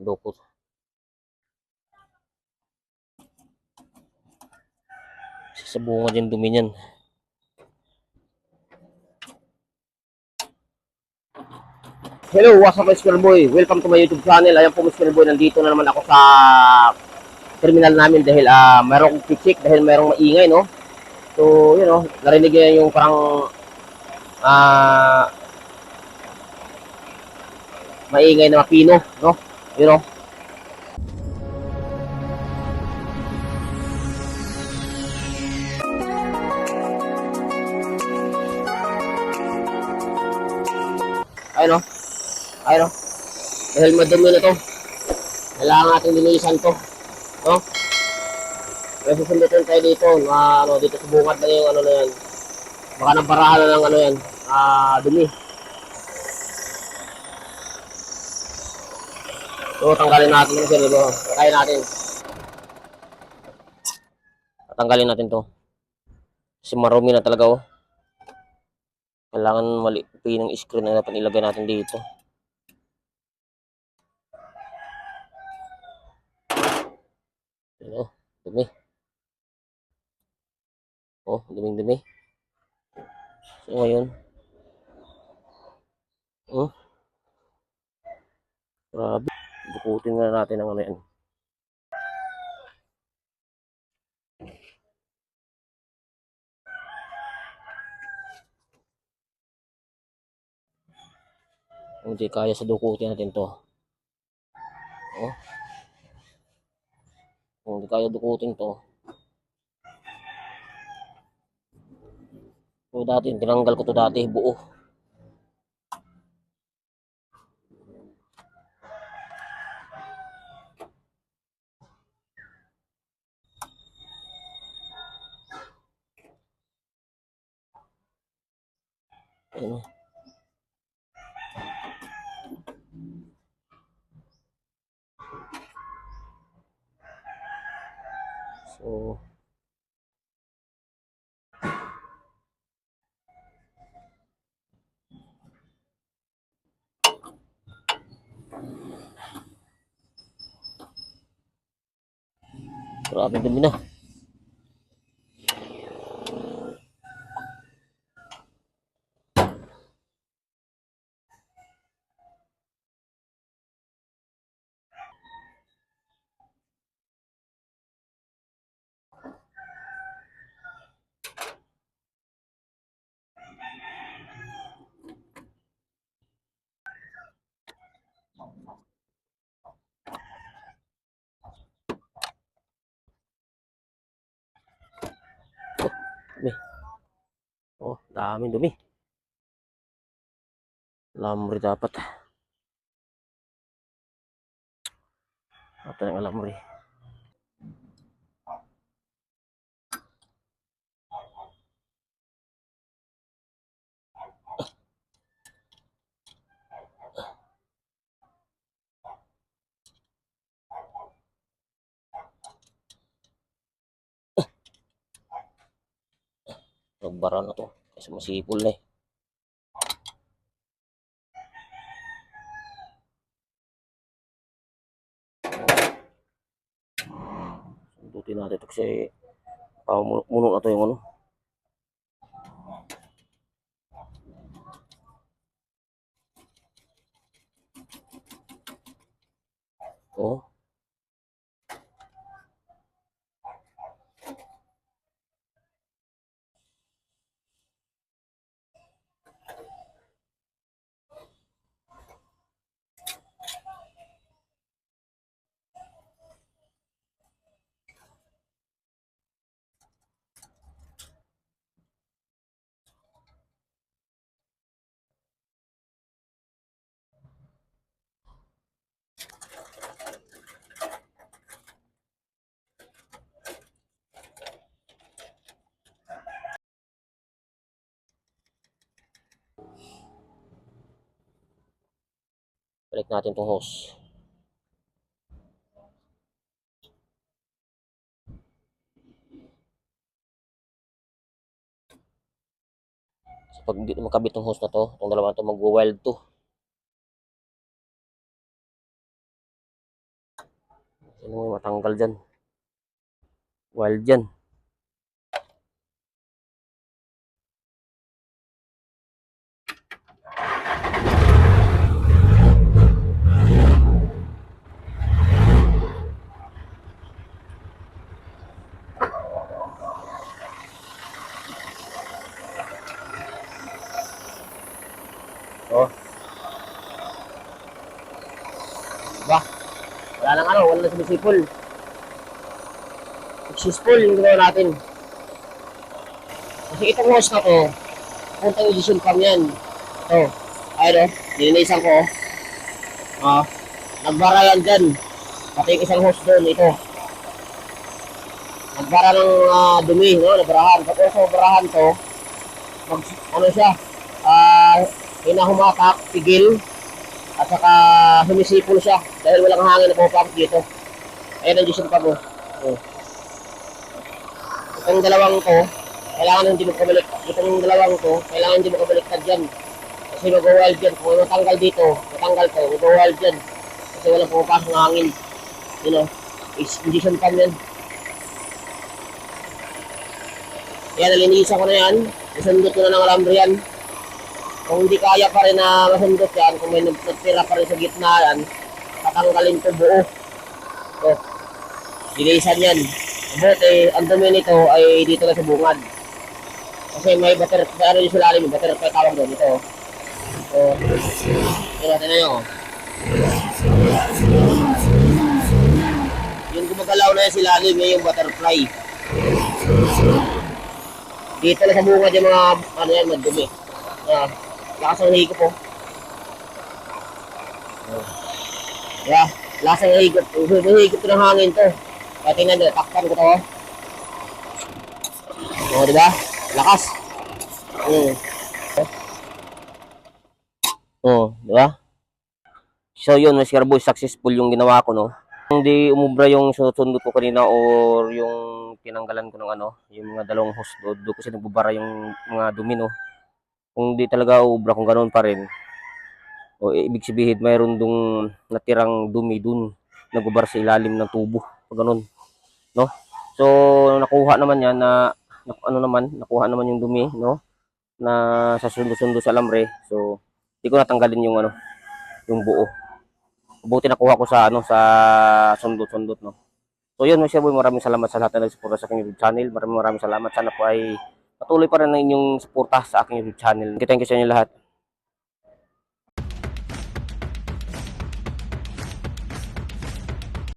Dukot. Sa bunga dyan dumi niyan. Hello, what's up, Mr. Boy? Welcome to my YouTube channel. Ayan po, Mr. Boy. Nandito na naman ako sa terminal namin dahil mayroong pichik dahil mayroong maingay, no? So, yun, know, narinig niya yung parang ah, maingay na mapino, no? You know? Ayun, no? Ayun, no? Dahil madumi na to. Kailangan natin linisan to, no? Kaya susundutin tayo dito, dito sa bungad na yung ano na yan. Baka nabarahan na ng ano yan, dumi. So, tanggalin natin yung sir, diba? Tanggalin natin. Tatanggalin natin to. Kasi marumi na talaga, oh. Kailangan malipi ng screen na dapat ilagay natin dito. Oh, dumi. Oh, duming-dumi. So, ngayon. Oh, grabe. Bukutin na natin ang ano yan. Kung hindi kaya sa dukutin natin to. Oh. Kung hindi kaya dukutin to. So, dati, tinanggal ko to dati, buo. Ano? So, grabe dumi na. Dumi. Oh, daming dumi. Lamri dapat. Ito yung lamri. Nagbara na to. Kasi masipol na eh. Sundutin natin ito kasi muno na to yung ano. Oh. Balik natin tong hose. So, pag hindi makabit tong hose na to, itong dalawa na to, mag-wild to. Ano mo matanggal dyan. Wild dyan. Oh. Ba? Wala nang ano, wala na sumisipol. Successful yung ginawa natin. Kasi itong hose na to, puntang edition cam yan. Ito. Ayun o, nilinisan ko. Ah, nagbara yan dyan. Pati yung isang hose doon, ito. Nagbara ng dumi, no? Nabarahan. Tapos sa barahan to, ano siya, hinahumatak, pigil, at saka humisipol siya dahil walang hangin na pumapasok dito. Ayun ang edition cam mo. Oh. Itong dalawang to, kailangan hindi mo kabalik. Itong dalawang to, kailangan hindi mo kabaliktad dyan. Kasi mag-wild dyan. Kung matanggal dito, matanggal to, mag-wild dyan. Kasi walang pumapasok ng hangin. You know, edition cam yan. Kaya nalinisan ko na yan. Nasundot ko na ng alambre yan. Kung hindi kaya pa rin na masundot yan, kung may nagtira pa rin sa gitna yan, tatanggalin ko buo. So, linisan yan. But ang dumi nito ay dito na sa bungad. Kasi may ano yung sulalim, may butterfly tawag doon. Ito. So, yun natin na yun. Yung gumagalaw na yung silalim, yung butterfly. Dito na sa bungad yung mga, ano yan, madumi. Lakas ang higop po. Lakas ang higop. Higop ng hangin to. Kaya tingnan nyo, takpan ko to. O, diba? Lakas. Diba? So, yun, Mas Garbo, successful yung ginawa ko, no? Hindi umubra yung sunod ko kanina or yung tinanggalan ko ng ano, yung mga dalawang hose doon kasi nagbubara yung mga dumi, no? Kung di talaga ubra, kung ganoon pa rin, o ibig sabihin mayroon dong natirang dumi dun nagubar sa ilalim ng tubo, ganoon, no? So nakuha naman yan na nakuha naman yung dumi, no, na sa sundo-sundo sa lambre. So hindi ko natanggalin yung ano, yung buo. Buti nakuha ko sa ano, sa sundot-sundot, no. So yun, Mr. Boy, maraming salamat sa lahat na nagsuporta sa aking YouTube channel. Maraming salamat. Sana po ay patuloy pa rin ang inyong suporta sa aking YouTube channel. Thank you sa inyo lahat.